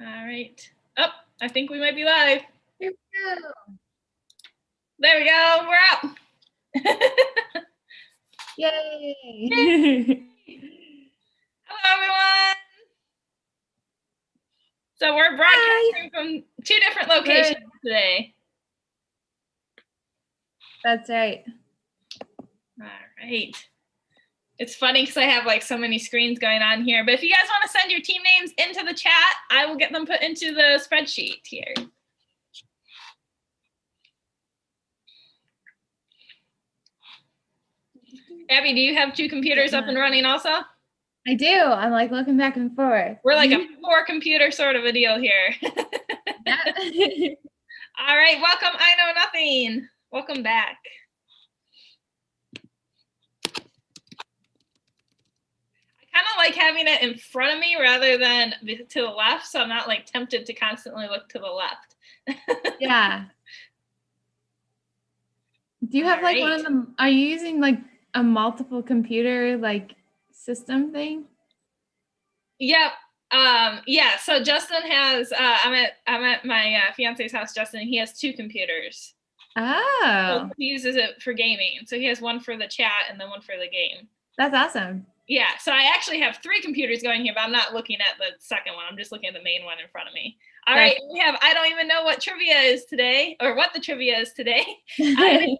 All right. Oh, I think we might be live. Here we go. There we go. We're up. Yay. Hello, everyone. So we're broadcasting from 2 different locations today. That's right. All right. It's funny because I have like so many screens going on here, but if you guys want to send your team names into the chat, I will get them put into the spreadsheet here. Abby, do you have 2 computers up and running also? I do. I'm like looking back and forth. We're like a 4-computer sort of a deal here. All right, welcome. I know nothing. Welcome back. I kind of like having it in front of me rather than to the left, so I'm not like tempted to constantly look to the left. Yeah. Do you have like one of them? Are you using like a multiple computer like system thing? Yep. Yeah, so Justin has I'm at my fiance's house, Justin, and he has 2 computers. Oh. So he uses it for gaming. So he has one for the chat and then one for the game. That's awesome. Yeah, so I actually have 3 computers going here, but I'm not looking at the second one. I'm just looking at the main one in front of me. All right, we have, I don't even know what trivia is today, or what the trivia is today. Holiday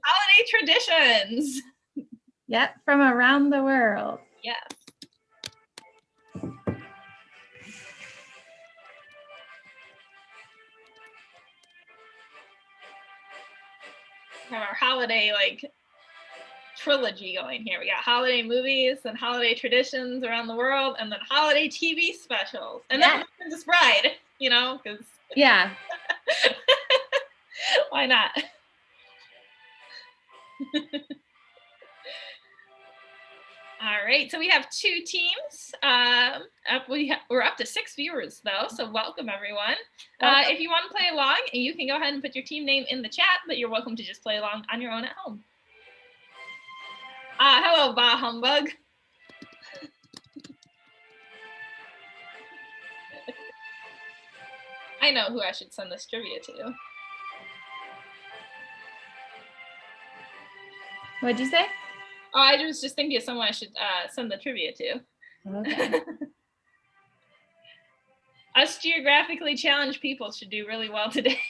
traditions. Yep, from around the world. Yes. We have our holiday like trilogy going here. We got holiday movies and holiday traditions around the world, and then holiday TV specials, and then Princess Bride, you know, because yeah, why not? All right, so we have 2 teams. We're up to 6 viewers though, so welcome everyone. If you want to play along, you can go ahead and put your team name in the chat, but you're welcome to just play along on your own at home. Hello, Bah Humbug. I know who I should send this trivia to. What'd you say? Oh, I was just thinking of someone I should send the trivia to. Okay. Us geographically challenged people should do really well today.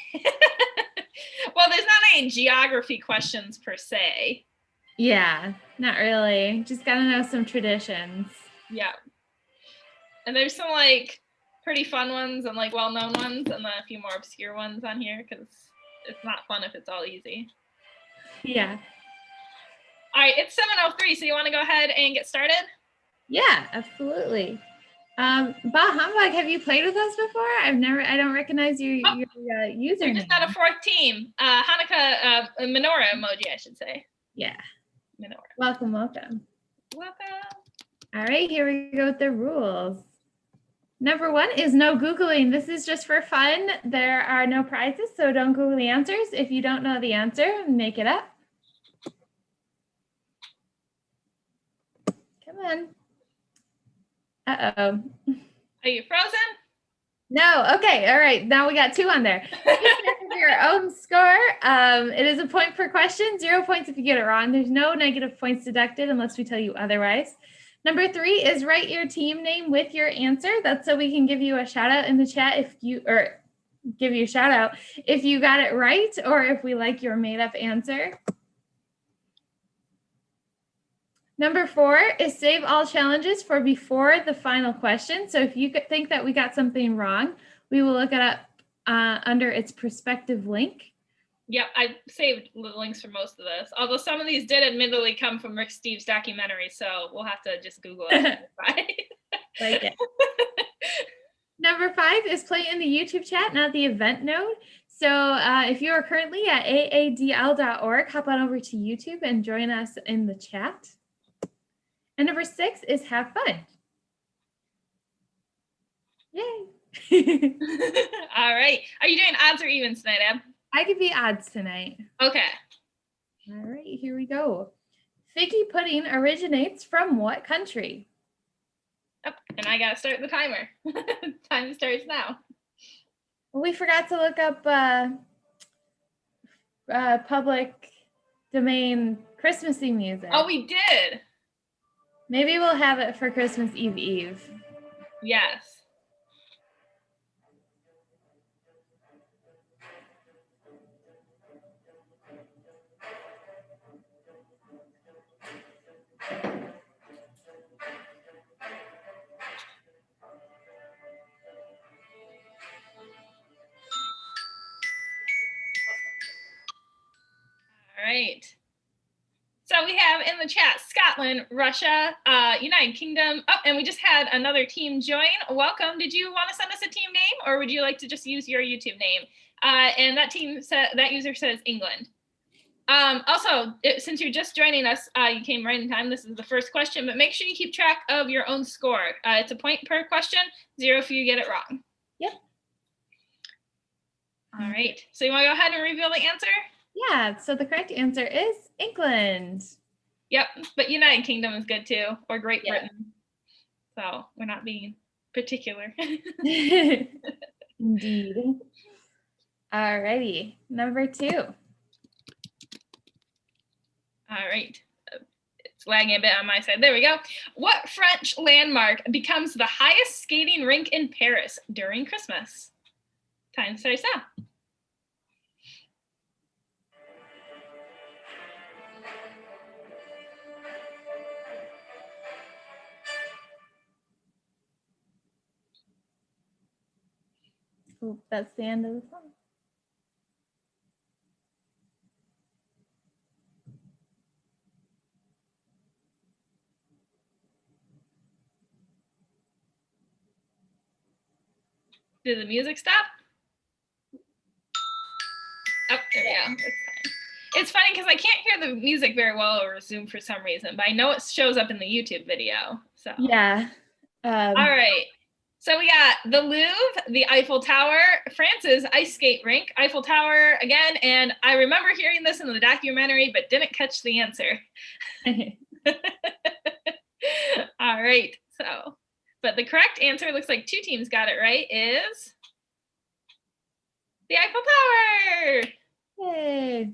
Well, there's not any geography questions per se. Yeah, not really. Just gotta know some traditions. Yeah. And there's some like pretty fun ones and like well-known ones, and then a few more obscure ones on here because it's not fun if it's all easy. Yeah. All right, it's 7:03, so you want to go ahead and get started? Yeah, absolutely. Bah Humbug, have you played with us before? I don't recognize your username. We just got a 4th team. Hanukkah menorah emoji, I should say. Yeah. Menorah. Welcome. Welcome. All right, here we go with the rules. Number 1 is no Googling. This is just for fun. There are no prizes, so don't Google the answers. If you don't know the answer, make it up. Come on. Uh-oh. Are you frozen? No. Okay. All right. Now we got 2 on there. Your own score. It is a point per question, 0 points if you get it wrong. There's no negative points deducted unless we tell you otherwise. Number 3 is write your team name with your answer. That's so we can give you a shout out in the chat if you got it right, or if we like your made up answer. Number 4 is save all challenges for before the final question. So if you think that we got something wrong, we will look it up under its prospective link. Yep, I saved the links for most of this, although some of these did admittedly come from Rick Steves' documentary, so we'll have to just Google it. Like it. Number 5 is play in the YouTube chat, not the event node. So if you are currently at aadl.org, hop on over to YouTube and join us in the chat. And number 6 is have fun. Yay. All right. Are you doing odds or evens tonight, Ab? I could be odds tonight. Okay. All right, here we go. Figgy pudding originates from what country? Oh, and I got to start the timer. Time starts now. We forgot to look up public domain Christmassy music. Oh, we did. Maybe we'll have it for Christmas Eve. Yes. All right. So we have in the chat Scotland, Russia, United Kingdom. Oh, and we just had another team join. Welcome. Did you want to send us a team name, or would you like to just use your YouTube name? And that user says England. Also, since you're just joining us, you came right in time. This is the first question, but make sure you keep track of your own score. It's a point per question, 0 if you get it wrong. Yep. All right. So you want to go ahead and reveal the answer? Yeah. So the correct answer is England. Yep. But United Kingdom is good too, or Great Britain. So we're not being particular. Indeed. All righty. Number 2. All right. It's lagging a bit on my side. There we go. What French landmark becomes the highest skating rink in Paris during Christmas? Time starts now. Oh, that's the end of the song. Did the music stop? Oh, there we go. It's fine. It's funny because I can't hear the music very well over Zoom for some reason, but I know it shows up in the YouTube video. So yeah. All right. So we got the Louvre, the Eiffel Tower, France's ice skate rink, Eiffel Tower again, and I remember hearing this in the documentary, but didn't catch the answer. All right. So, but the correct answer, looks like 2 teams got it right, is the Eiffel Tower. Yay.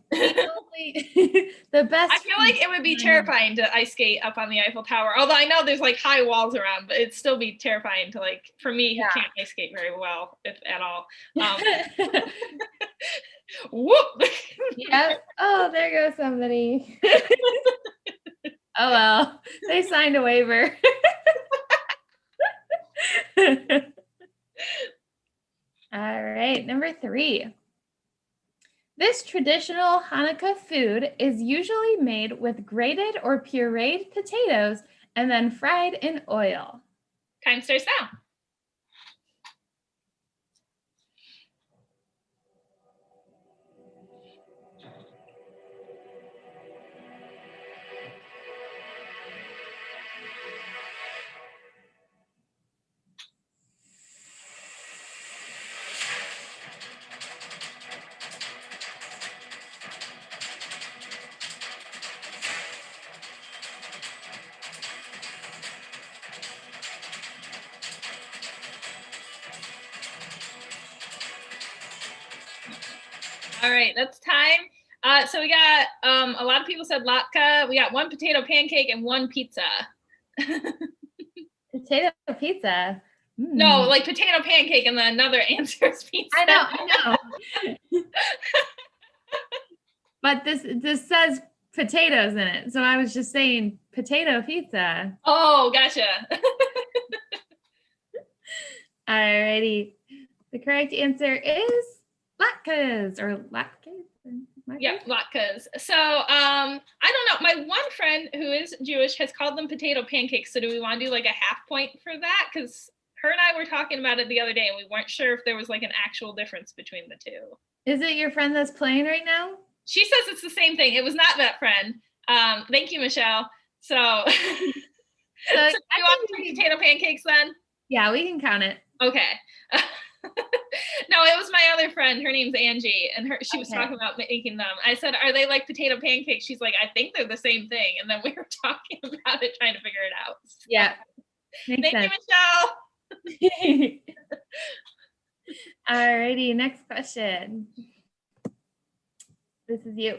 The best. I feel like it would be terrifying to ice skate up on the Eiffel Tower. Although I know there's like high walls around, but it'd still be terrifying to, like, for me who can't ice skate very well, if at all. Whoop! Yep. Oh, there goes somebody. Oh well, they signed a waiver. All right, number 3. This traditional Hanukkah food is usually made with grated or pureed potatoes and then fried in oil. Time starts now. All right, that's time. So we got a lot of people said latke. We got 1 potato pancake and 1 pizza. Potato pizza. No, like potato pancake, and then another answer is pizza. I know. But this says potatoes in it, so I was just saying potato pizza. Oh, gotcha. Alrighty. The correct answer is latkes or latkes. Yeah, latkes. So I don't know. My one friend who is Jewish has called them potato pancakes. So do we want to do like a half point for that? Because her and I were talking about it the other day, and we weren't sure if there was like an actual difference between the two. Is it your friend that's playing right now? She says it's the same thing. It was not that friend. Thank you, Michelle. So, so you want to do potato pancakes then? Yeah, we can count it. Okay. No, it was my other friend. Her name's Angie, and she was talking about making them. I said, "Are they like potato pancakes?" She's like, "I think they're the same thing." And then we were talking about it, trying to figure it out. So, yeah. Thank you, Michelle. Alrighty, next question. This is you.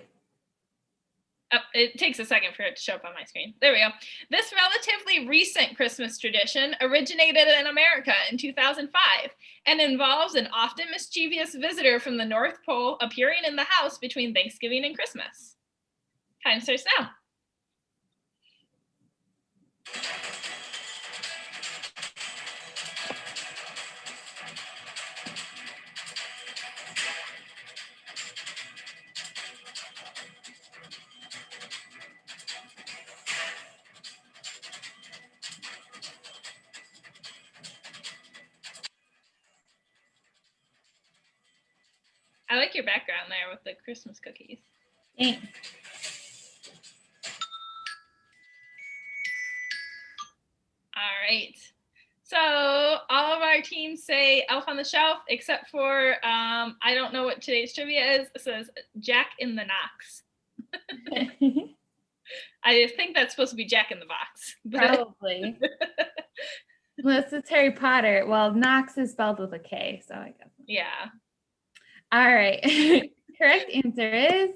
It takes a second for it to show up on my screen. There we go. This relatively recent Christmas tradition originated in America in 2005 and involves an often mischievous visitor from the North Pole appearing in the house between Thanksgiving and Christmas. Time starts now. I like your background there with the Christmas cookies. Thanks. All right. So all of our teams say Elf on the Shelf, except for, I don't know what today's trivia is. It says Jack in the Knox. I think that's supposed to be Jack in the Box. Probably. Unless it's Harry Potter. Well, Knox is spelled with a K, so I guess. Yeah. All right. Correct answer is?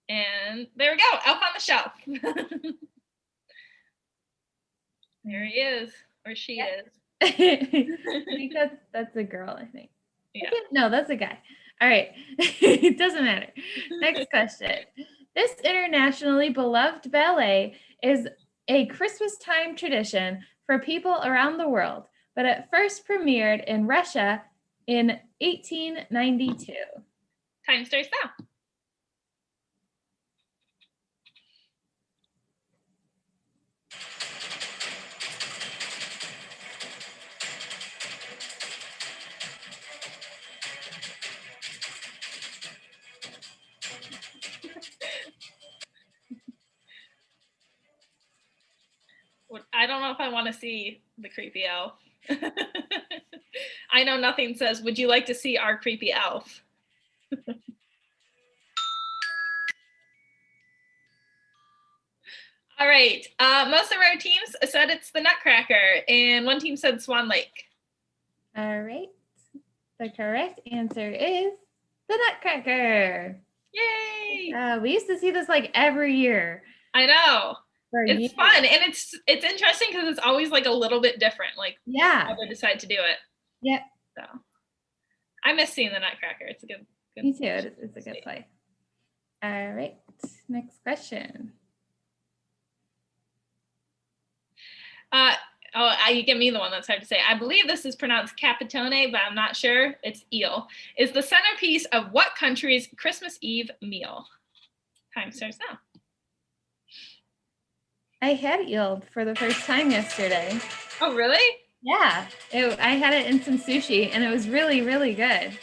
And there we go. Elf on the Shelf. There he is, or she is. I think that's a girl, I think. Yeah. No, that's a guy. All right. It doesn't matter. Next question. This internationally beloved ballet is a Christmas time tradition for people around the world, but it first premiered in Russia in 1892. Time starts now. I don't know if I want to see the creepy elf. I know nothing says, would you like to see our creepy elf? All right. Most of our teams said it's the Nutcracker, and one team said Swan Lake. All right. The correct answer is the Nutcracker. Yay! We used to see this like every year. I know. It's years. Fun, and it's interesting because it's always like a little bit different, like how they decide to do it. Yep. So I miss seeing the Nutcracker. It's a good Me too. It's a good play. All right. Next question. You give me the one that's hard to say. I believe this is pronounced capítone, but I'm not sure. It's eel. Is the centerpiece of what country's Christmas Eve meal? Time starts now. I had eel for the first time yesterday. Oh, really? Yeah. I had it in some sushi, and it was really, really good.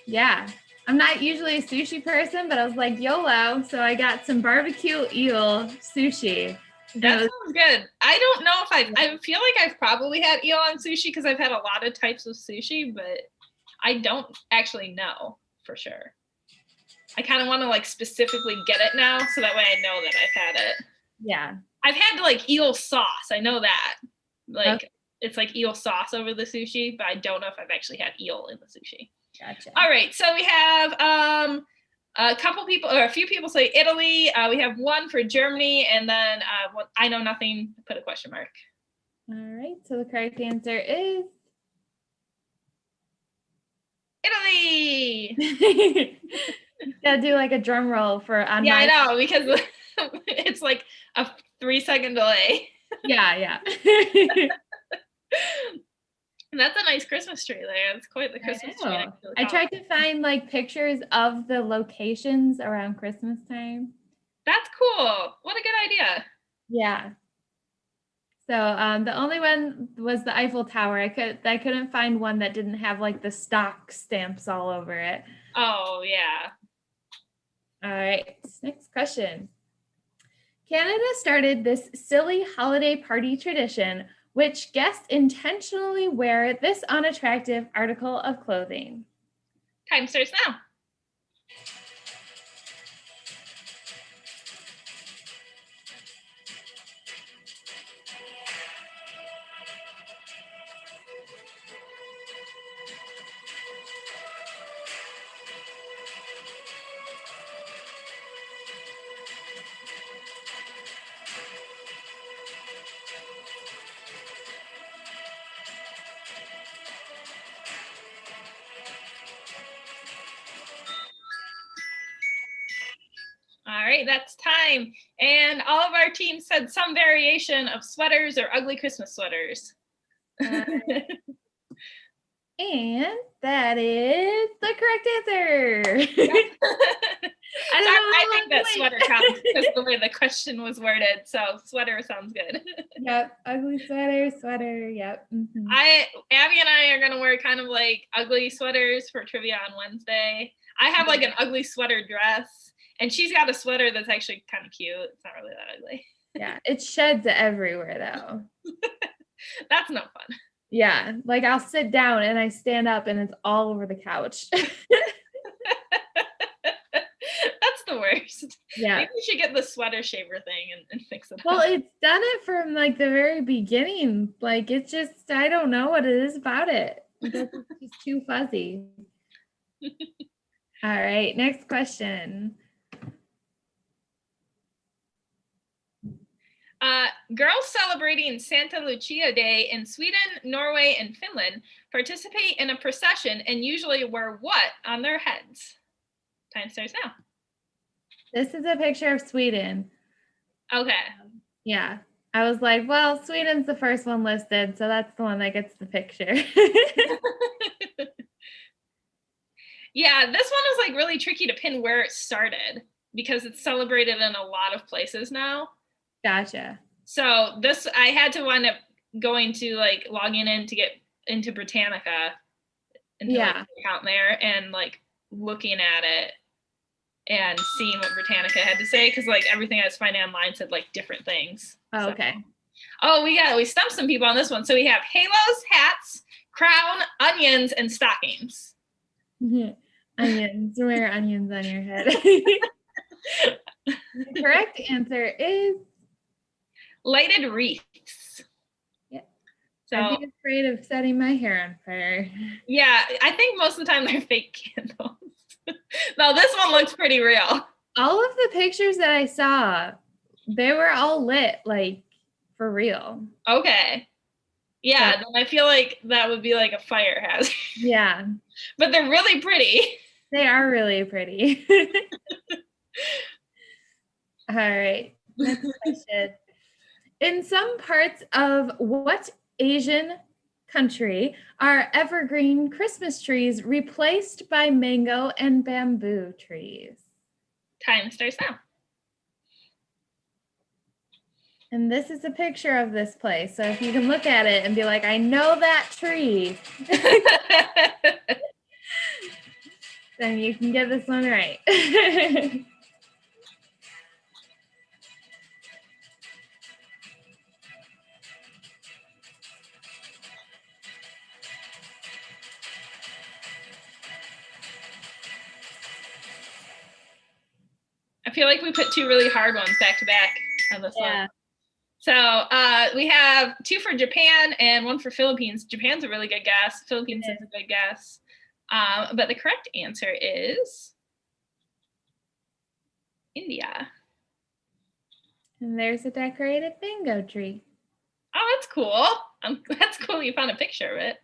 Yeah. I'm not usually a sushi person, but I was like, YOLO. So I got some barbecue eel sushi. That sounds good. I don't know if I feel like I've probably had eel on sushi because I've had a lot of types of sushi, but I don't actually know for sure. I kind of want to like specifically get it now so that way I know that I've had it. Yeah. I've had like eel sauce. I know that. Like It's like eel sauce over the sushi, but I don't know if I've actually had eel in the sushi. Gotcha. All right. So we have a couple people, or a few people say Italy. We have one for Germany, and then I know nothing, put a question mark. All right. So the correct answer is Italy. Gotta do like a drum roll for on. Yeah, I know, because it's like a 3-second delay. Yeah. And that's a nice Christmas tree there. It's quite the Christmas tree. I tried to find like pictures of the locations around Christmas time. That's cool. What a good idea. Yeah. So the only one was the Eiffel Tower. I couldn't find one that didn't have like the stock stamps all over it. Oh yeah. All right. Next question. Canada started this silly holiday party tradition. Which guests intentionally wear this unattractive article of clothing? Time starts now. right, that's time. And all of our teams said some variation of sweaters or ugly Christmas sweaters. And that is the correct answer. I think that sweater counts because the way the question was worded. So sweater sounds good. Yep, ugly sweater. Yep. Mm-hmm. Abby and I are gonna wear kind of like ugly sweaters for trivia on Wednesday. I have like an ugly sweater dress, and she's got a sweater that's actually kind of cute. It's not really that ugly. Yeah, it sheds everywhere though. That's no fun. Yeah, like I'll sit down and I stand up and it's all over the couch. That's the worst. Yeah. Maybe you should get the sweater shaver thing and fix it up. Well, it's done it from like the very beginning. Like it's just, I don't know what it is about it. It's just too fuzzy. All right, next question. Girls celebrating Santa Lucia Day in Sweden, Norway, and Finland participate in a procession and usually wear what on their heads? Time starts now. This is a picture of Sweden. Okay. Yeah. I was like, well, Sweden's the first one listed, so that's the one that gets the picture. Yeah, this one is like really tricky to pin where it started because it's celebrated in a lot of places now. Gotcha. So this, I had to wind up going to like logging in to get into Britannica and to like account there and like looking at it and seeing what Britannica had to say because like everything I was finding online said like different things. Oh, okay. Oh, we stumped some people on this one. So we have halos, hats, crown, onions, and stockings. Onions. Wear onions on your head. The correct answer is lighted wreaths. Yeah. So I'd be afraid of setting my hair on fire. Yeah, I think most of the time they're fake candles. No, this one looks pretty real. All of the pictures that I saw, they were all lit, like for real. Okay. Yeah, then I feel like that would be like a fire hazard. Yeah. But they're really pretty. They are really pretty. All right. Next question. In some parts of what Asian country are evergreen Christmas trees replaced by mango and bamboo trees? Time starts now. And this is a picture of this place. So if you can look at it and be like, I know that tree, then you can get this one right. I feel like we put two really hard ones back to back on this one. So we have two for Japan and one for Philippines. Japan's a really good guess. Philippines is a good guess. But the correct answer is India. And there's a decorated mango tree. Oh, that's cool. That's cool you found a picture of it.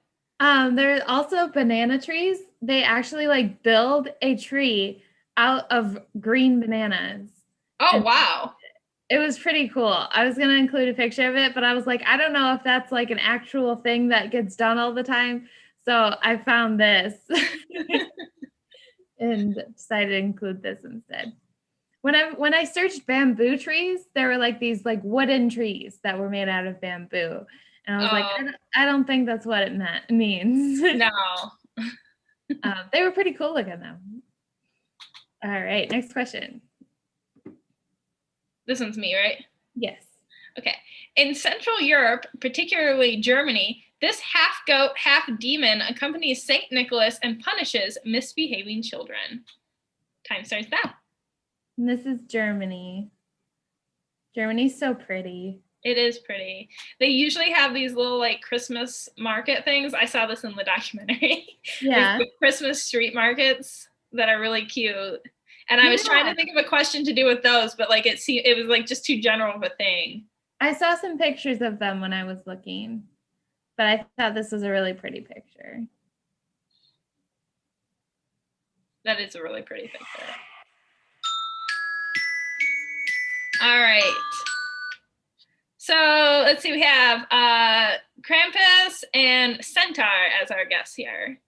There's also banana trees. They actually like build a tree out of green bananas. Oh, wow. It was pretty cool. I was going to include a picture of it, but I was like, I don't know if that's like an actual thing that gets done all the time. So I found this and decided to include this instead. When I searched bamboo trees, there were like these like wooden trees that were made out of bamboo. And I was like, I don't think that's what it means. No. They were pretty cool looking though. All right, next question. This one's me, right? Yes. Okay. In Central Europe, particularly Germany, this half goat, half demon accompanies St. Nicholas and punishes misbehaving children. Time starts now. And this is Germany. Germany's so pretty. It is pretty. They usually have these little like Christmas market things. I saw this in the documentary. Yeah. Christmas street markets that are really cute. And I was trying to think of a question to do with those, but like it was like just too general of a thing. I saw some pictures of them when I was looking, but I thought this was a really pretty picture. That is a really pretty picture. All right. So let's see, we have Krampus and Centaur as our guests here.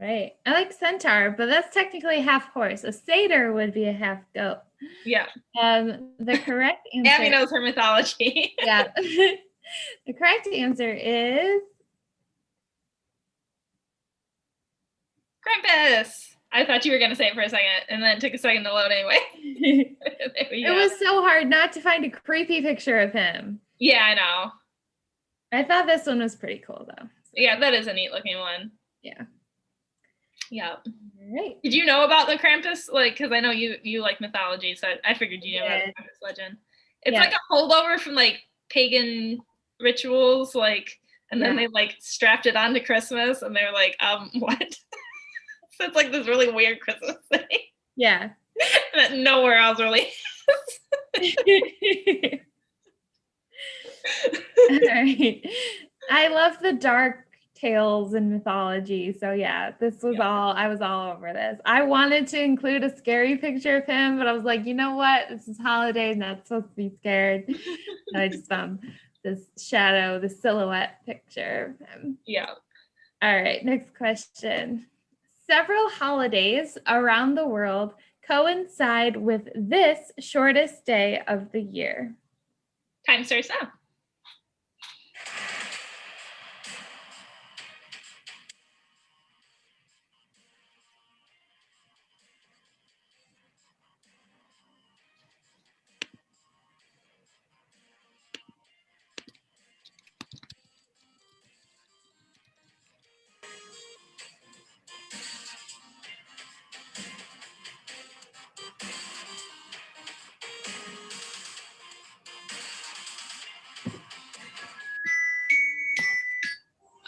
Right. I like centaur, but that's technically half horse. A satyr would be a half goat. Yeah. The correct answer. Abbie knows her mythology. Yeah. The correct answer is Krampus. I thought you were going to say it for a second, and then it took a second to load anyway. It was so hard not to find a creepy picture of him. Yeah, I know. I thought this one was pretty cool, though. So. Yeah, that is a neat looking one. Yeah. Yeah. Right. Did you know about the Krampus? Like, because I know you like mythology, so I figured you knew about the Krampus legend. It's like a holdover from like pagan rituals, like, and then they like strapped it onto Christmas, and they're like, what? So it's like this really weird Christmas thing. Yeah. That nowhere else really. All right. I love the dark tales and mythology. So yeah, this was I was all over this. I wanted to include a scary picture of him, but I was like, you know what? This is holidays, not supposed to be scared. So I just found this shadow, the silhouette picture of him. Yeah. All right, next question. Several holidays around the world coincide with this shortest day of the year. Time starts now.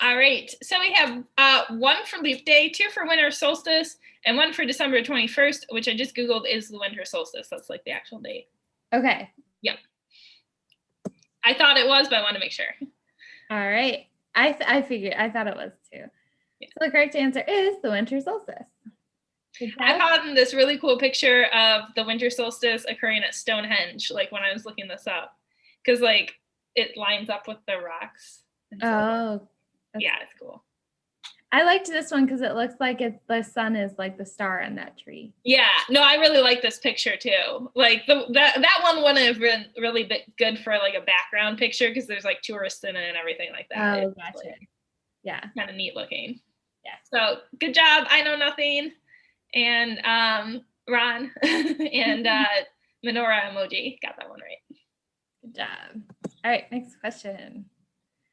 All right, so we have one for leap day, 2 for winter solstice, and 1 for December 21st, which I just Googled is the winter solstice. That's like the actual date. Okay. Yep. I thought it was, but I want to make sure. All right. I thought it was too. Yeah. So the correct answer is the winter solstice. I found this really cool picture of the winter solstice occurring at Stonehenge, like when I was looking this up, because like it lines up with the rocks. Oh. Yeah, it's cool. I liked this one because it looks like the sun is like the star on that tree. Yeah, no, I really like this picture too. Like that one wouldn't have been really good for like a background picture because there's like tourists in it and everything like that. Oh, gotcha. Like, yeah, kind of neat looking. Yeah. So good job. I know nothing, and Ron and Menorah emoji got that one right. Good job. All right, next question.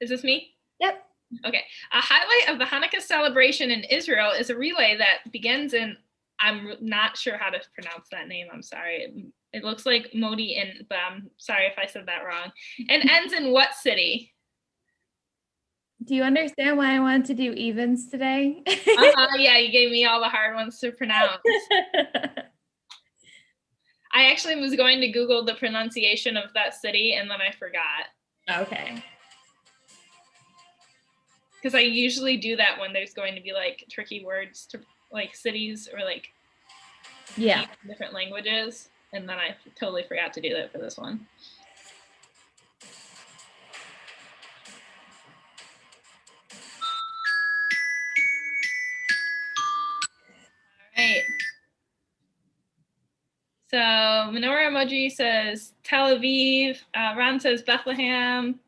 Is this me? Yep. Okay. A highlight of the Hanukkah celebration in Israel is a relay that begins in, I'm not sure how to pronounce that name. I'm sorry. It looks like Modi, but I'm sorry if I said that wrong. And ends in what city? Do you understand why I wanted to do evens today? Yeah, you gave me all the hard ones to pronounce. I actually was going to Google the pronunciation of that city, and then I forgot. Okay. Because I usually do that when there's going to be like tricky words to like cities or like different languages, and then I totally forgot to do that for this one. All right. So Menorah emoji says Tel Aviv. Ron says Bethlehem.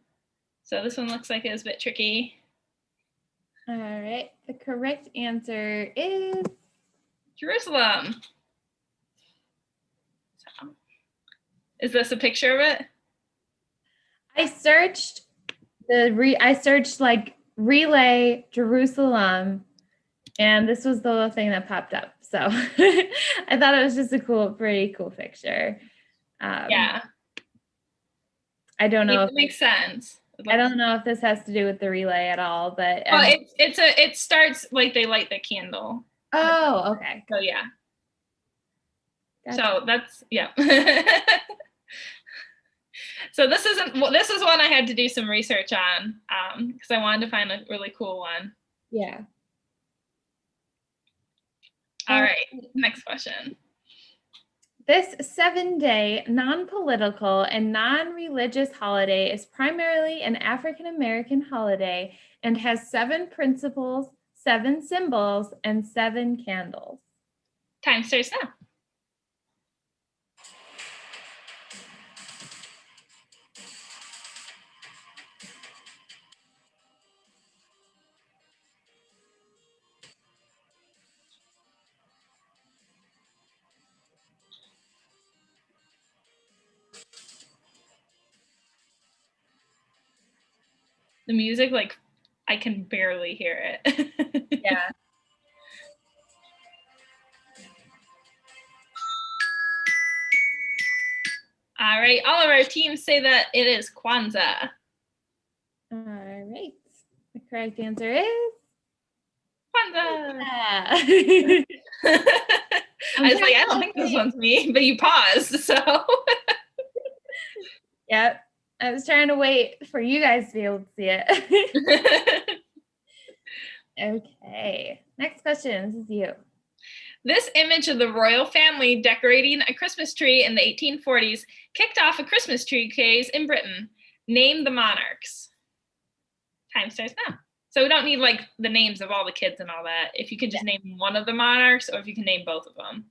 So this one looks like it's a bit tricky. All right. The correct answer is Jerusalem. So, is this a picture of it? I searched like relay Jerusalem, and this was the little thing that popped up. So I thought it was just a pretty cool picture. Yeah. I don't know. It makes sense. I don't know if this has to do with the relay at all, but it starts like they light the candle. Oh, okay. So yeah. Gotcha. So that's So this is one I had to do some research on because I wanted to find a really cool one. Yeah. All right, next question. This 7-day non-political and non-religious holiday is primarily an African-American holiday and has 7 principles, 7 symbols, and 7 candles. Time starts now. The music, like, I can barely hear it. Yeah. All right, all of our teams say that it is Kwanzaa. All right. The correct answer is Kwanzaa. I was like, I don't think this one's me, but you paused, so. Yep. I was trying to wait for you guys to be able to see it. Okay. Next question. This is you. This image of the royal family decorating a Christmas tree in the 1840s kicked off a Christmas tree craze in Britain. Name the monarchs. Time starts now. So we don't need like the names of all the kids and all that. If you could just name one of the monarchs, or if you can name both of them.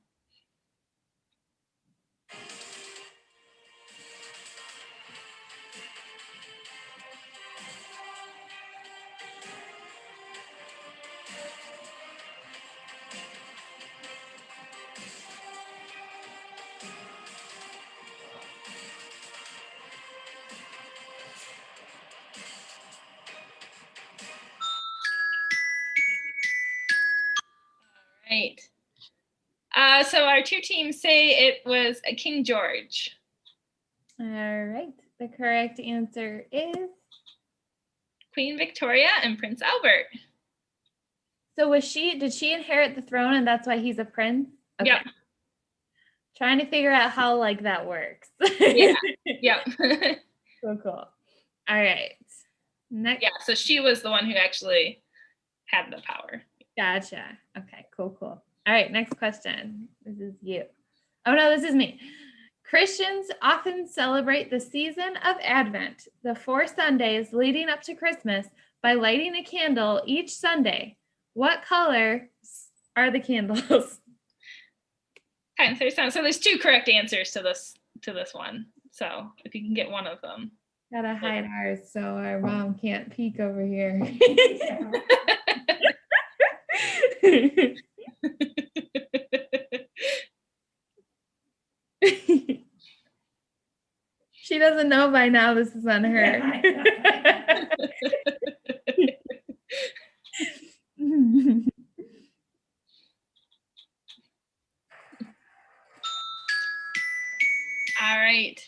Right. So our 2 teams say it was King George. All right. The correct answer is Queen Victoria and Prince Albert. So did she inherit the throne and that's why he's a prince? Okay. Yep. Trying to figure out how like that works. Yeah. Yep. Cool. All right. Next. Yeah, so she was the one who actually had the power. Gotcha. Okay, cool. All right, next question. This is you. Oh no, this is me. Christians often celebrate the season of Advent, the 4 Sundays leading up to Christmas, by lighting a candle each Sunday. What color are the candles? So there's 2 correct answers to this one. So if you can get one of them. Gotta hide ours so our mom can't peek over here. She doesn't know by now this is on her. All right.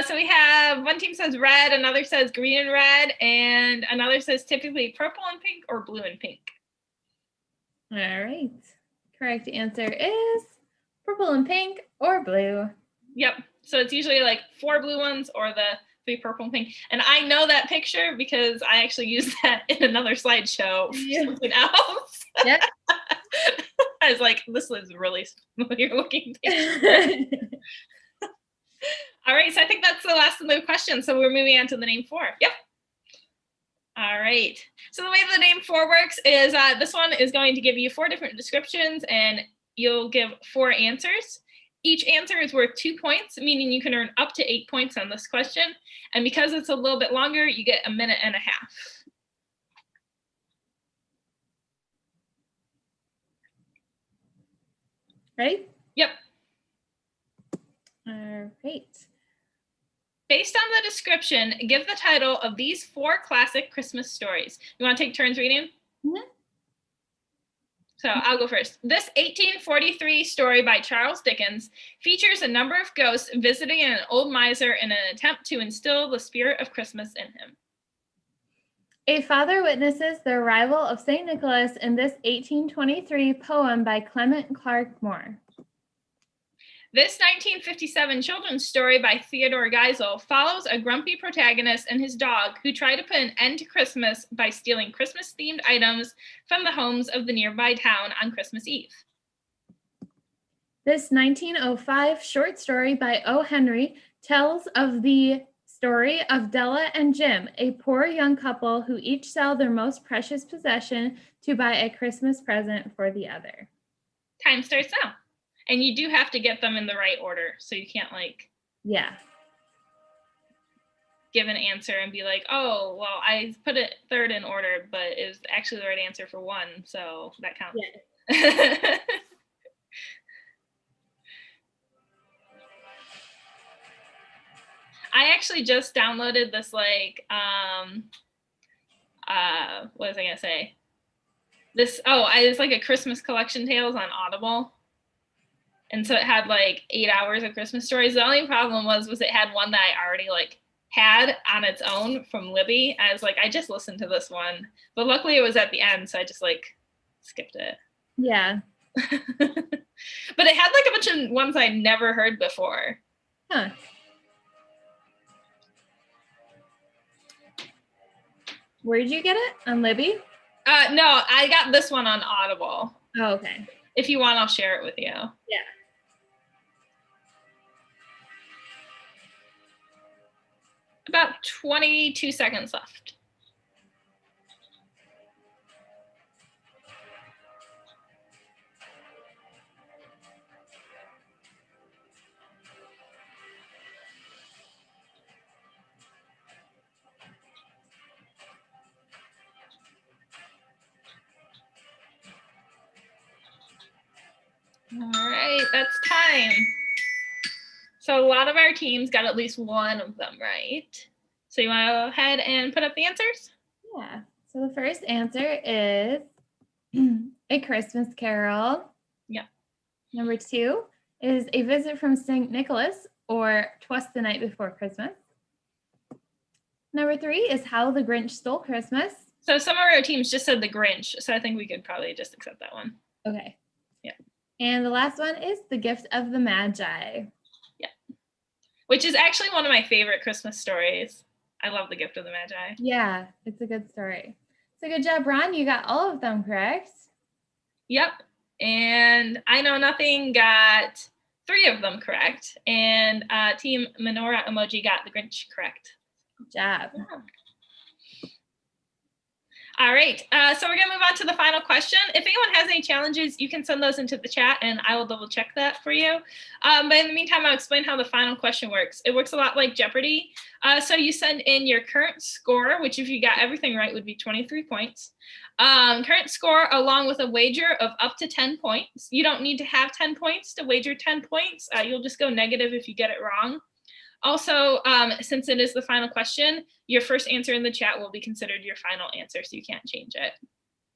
So we have one team says red, another says green and red, and another says typically purple and pink or blue and pink. All right. Correct answer is purple and pink or blue. Yep. So it's usually like 4 blue ones or the 3 purple and pink. And I know that picture because I actually used that in another slideshow for something else. Yep. I was like, this is really familiar looking picture. All right, so I think that's the last of the questions. So we're moving on to the name 4. Yep. All right. So the way the name 4 works is this one is going to give you 4 different descriptions and you'll give 4 answers. Each answer is worth 2 points, meaning you can earn up to 8 points on this question. And because it's a little bit longer, you get 1.5 minutes. Ready? Yep. All right. Based on the description, give the title of these 4 classic Christmas stories. You want to take turns reading? Mm-hmm. So I'll go first. This 1843 story by Charles Dickens features a number of ghosts visiting an old miser in an attempt to instill the spirit of Christmas in him. A father witnesses the arrival of St. Nicholas in this 1823 poem by Clement Clark Moore. This 1957 children's story by Theodore Geisel follows a grumpy protagonist and his dog who try to put an end to Christmas by stealing Christmas-themed items from the homes of the nearby town on Christmas Eve. This 1905 short story by O. Henry tells of the story of Della and Jim, a poor young couple who each sell their most precious possession to buy a Christmas present for the other. Time starts now. And you do have to get them in the right order. So you can't give an answer and be like, oh, well, I put it third in order, but it was actually the right answer for one. So that counts. Yeah. I actually just downloaded this what was I gonna say? It's like a Christmas collection tales on Audible. And so it had 8 hours of Christmas stories. The only problem was it had one that I already had on its own from Libby. I was like, I just listened to this one. But luckily it was at the end, so I just skipped it. Yeah. But it had a bunch of ones I'd never heard before. Huh. Where did you get it? On Libby? No, I got this one on Audible. Oh, okay. If you want, I'll share it with you. Yeah. About 22 seconds left. All right, that's time. So a lot of our teams got at least one of them right. So you want to go ahead and put up the answers? Yeah. So the first answer is A Christmas Carol. Yeah. Number 2 is A Visit from St. Nicholas, or 'Twas the Night Before Christmas. Number 3 is How the Grinch Stole Christmas. So some of our teams just said the Grinch, so I think we could probably just accept that one. Okay. Yeah. And the last one is The Gift of the Magi. Yeah. Which is actually one of my favorite Christmas stories. I love The Gift of the Magi. Yeah, it's a good story. So good job, Ron. You got all of them correct. Yep. And I Know Nothing got 3 of them correct. And Team Menorah Emoji got the Grinch correct. Good job. Yeah. All right, so we're gonna move on to the final question. If anyone has any challenges, you can send those into the chat and I will double check that for you. But in the meantime, I'll explain how the final question works. It works a lot like Jeopardy. So you send in your current score, which if you got everything right would be 23 points. Current score along with a wager of up to 10 points. You don't need to have 10 points to wager 10 points. You'll just go negative if you get it wrong. Also, since it is the final question, your first answer in the chat will be considered your final answer, so you can't change it.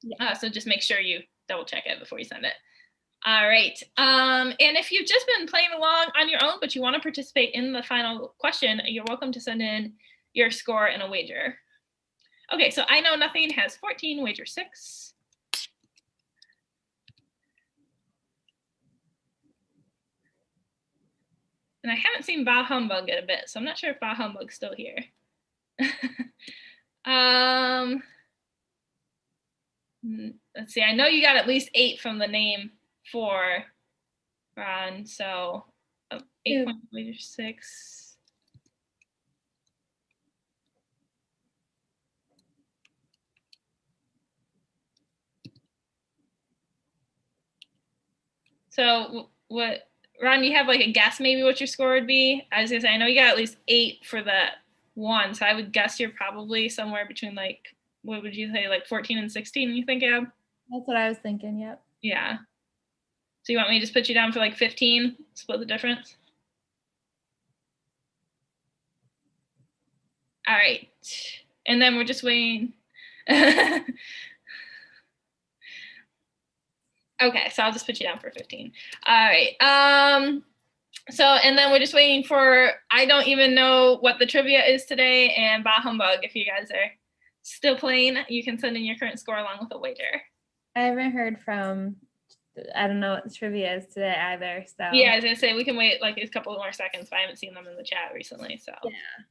Yeah. So just make sure you double check it before you send it. All right. And if you've just been playing along on your own, but you want to participate in the final question, you're welcome to send in your score and a wager. Okay, so I Know Nothing has 14, wager 6. And I haven't seen Bah Humbug in a bit, so I'm not sure if Bah Humbug's still here. Let's see, I know you got at least 8 from the name for Ron, so 8 points, wager 6. So what, Ron, you have a guess maybe what your score would be? I was gonna say, I know you got at least 8 for that one, so I would guess you're probably somewhere between what would you say, 14 and 16, you think, Ab? That's what I was thinking, yep. Yeah. So you want me to just put you down for 15, split the difference? All right. And then we're just waiting. Okay, so I'll just put you down for 15. All right. So, and then we're just waiting for, I don't even know what the trivia is today, and Bah Humbug. If you guys are still playing, you can send in your current score along with a wager. I haven't heard from, I don't know what the trivia is today either, so. Yeah, I was gonna say, we can wait a couple more seconds, but I haven't seen them in the chat recently, so. Yeah.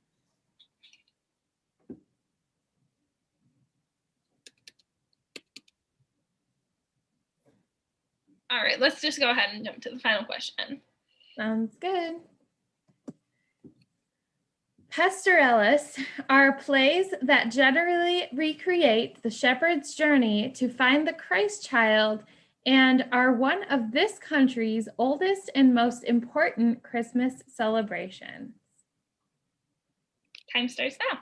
All right, let's just go ahead and jump to the final question. Sounds good. Pastorelles are plays that generally recreate the shepherd's journey to find the Christ child and are one of this country's oldest and most important Christmas celebrations. Time starts now.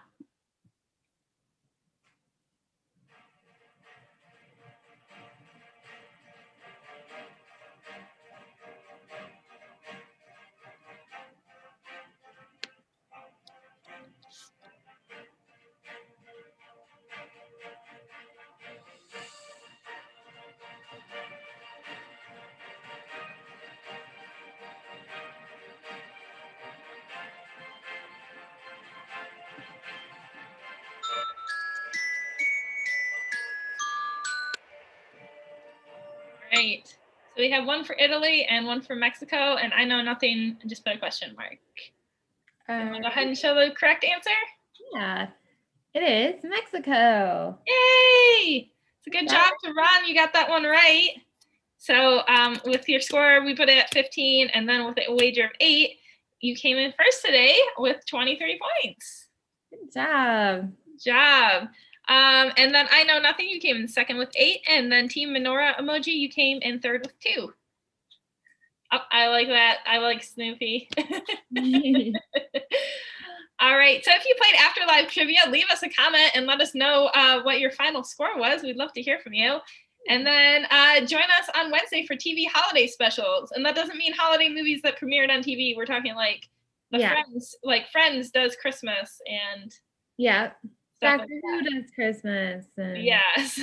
Right. So we have one for Italy and one for Mexico, and I know nothing. Just put a question mark. Go ahead and show the correct answer. Yeah, it is Mexico. Yay! It's a good job to Ron. You got that one right. So with your score, we put it at 15, and then with a wager of 8, you came in first today with 23 points. Good job. Good job. And then I know nothing. You came in second with 8, and then Team Menorah Emoji, you came in third with 2. Oh, I like that. I like Snoopy. All right. So if you played Afterlife Trivia, leave us a comment and let us know what your final score was. We'd love to hear from you. And then join us on Wednesday for TV holiday specials. And that doesn't mean holiday movies that premiered on TV. We're talking like Friends, like Friends does Christmas and Doctor Who does Christmas. And yes.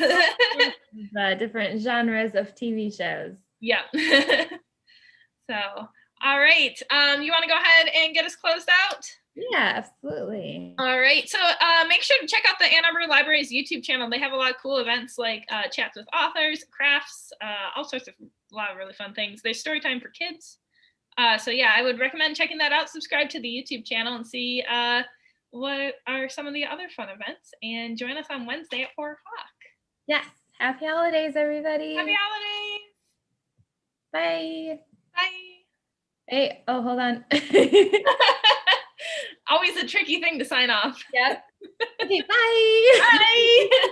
Different genres of TV shows. Yeah. So, all right. You want to go ahead and get us closed out? Yeah, absolutely. All right. So make sure to check out the Ann Arbor Library's YouTube channel. They have a lot of cool events like chats with authors, crafts, all sorts of a lot of really fun things. There's story time for kids. So yeah, I would recommend checking that out. Subscribe to the YouTube channel and see what are some of the other fun events. And join us on Wednesday at 4 o'clock. Yes. Happy holidays, everybody. Happy holidays. Bye. Bye. Hey, oh, hold on. Always a tricky thing to sign off. Yep. Okay, bye. Bye.